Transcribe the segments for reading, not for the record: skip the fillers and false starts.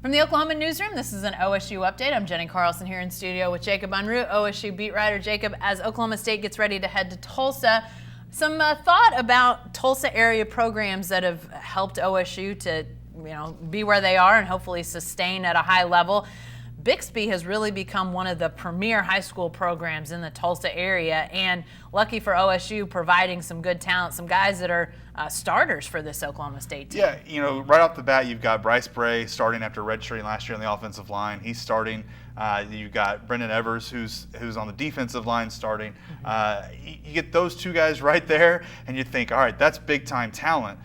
From the Oklahoma newsroom, this is an OSU update. I'm Jenny Carlson here in studio with Jacob Unruh, OSU beat writer. Jacob, as Oklahoma State gets ready to head to Tulsa, some thought about Tulsa area programs that have helped OSU to be where they are and hopefully sustain at a high level. Bixby has really become one of the premier high school programs in the Tulsa area, and lucky for OSU, providing some good talent, some guys that are starters for this Oklahoma State team. Yeah, right off the bat, you've got Bryce Bray starting after redshirting last year on the offensive line. He's starting. You've got Brendan Evers, who's on the defensive line, starting. You get those two guys right there, and you think, all right, that's big-time talent.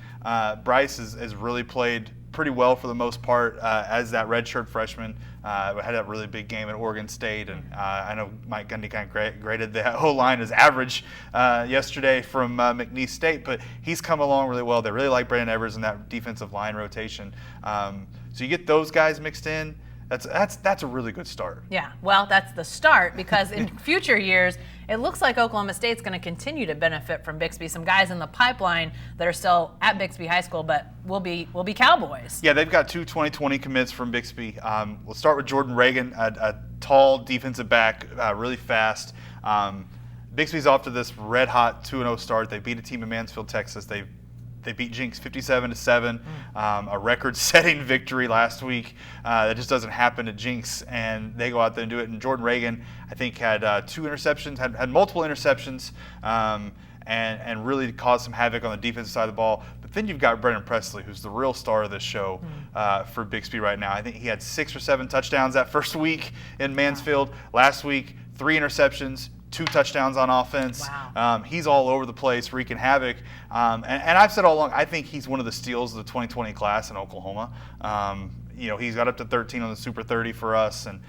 Bryce has really played pretty well for the most part as that redshirt freshman. Had a really big game at Oregon State, and I know Mike Gundy kind of graded the O-line as average yesterday from McNeese State, but he's come along really well. They really like Brandon Evers in that defensive line rotation. So you get those guys mixed in. That's a really good start. Yeah, well, that's the start, because in future years, it looks like Oklahoma State's going to continue to benefit from Bixby. Some guys in the pipeline that are still at Bixby High School, but will be Cowboys. Yeah, they've got two 2020 commits from Bixby. We'll start with Jordan Reagan, a tall defensive back, really fast. Bixby's off to this red-hot 2-0 start. They beat a team in Mansfield, Texas. They beat Jinx 57-7, a record-setting victory last week. That just doesn't happen to Jinx, and they go out there and do it. And Jordan Reagan, I think, had 2 interceptions, had multiple interceptions, and really caused some havoc on the defensive side of the ball. But then you've got Brendan Presley, who's the real star of this show for Bixby right now. I think he had 6 or 7 touchdowns that first week in Mansfield. Last week, 3 interceptions, 2 touchdowns on offense. Wow. He's all over the place, wreaking havoc. And I've said all along, I think he's one of the steals of the 2020 class in Oklahoma. He's got up to 13 on the Super 30 for us, and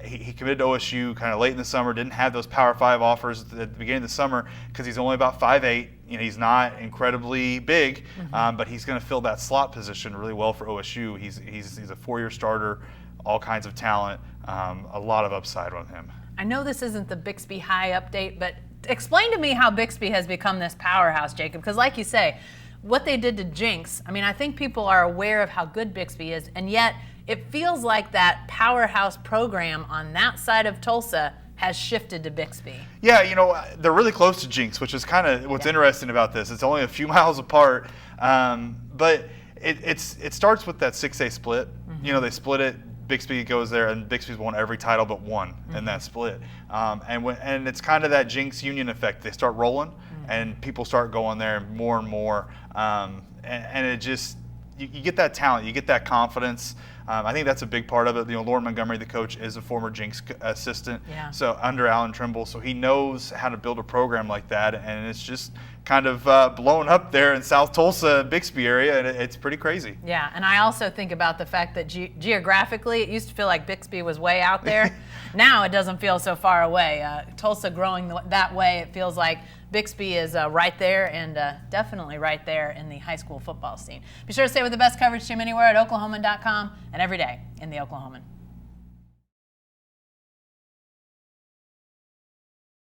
he committed to OSU kind of late in the summer. Didn't have those Power 5 offers at the beginning of the summer because he's only about 5'8". He's not incredibly big, but he's going to fill that slot position really well for OSU. He's a 4-year starter, all kinds of talent, a lot of upside on him. I know this isn't the Bixby High update, but explain to me how Bixby has become this powerhouse, Jacob, because like you say, what they did to Jinx, I think people are aware of how good Bixby is, and yet it feels like that powerhouse program on that side of Tulsa has shifted to Bixby. Yeah, they're really close to Jinx, which is kind of what's interesting about this. It's only a few miles apart, but it starts with that 6A split. They split it. Bixby goes there, and Bixby's won every title but one in that split. And it's kind of that Jinx Union effect. They start rolling, and people start going there more and more. And it just, you get that talent, you get that confidence. I think that's a big part of it. Lauren Montgomery, the coach, is a former Jinx assistant, so under Alan Trimble, so he knows how to build a program like that, and it's just kind of blown up there in South Tulsa, Bixby area, and it's pretty crazy. Yeah, and I also think about the fact that geographically, it used to feel like Bixby was way out there. Now it doesn't feel so far away. Tulsa growing that way, it feels like Bixby is right there, and definitely right there in the high school football scene. Be sure to stay with the best coverage team anywhere at oklahoman.com and every day in the Oklahoman.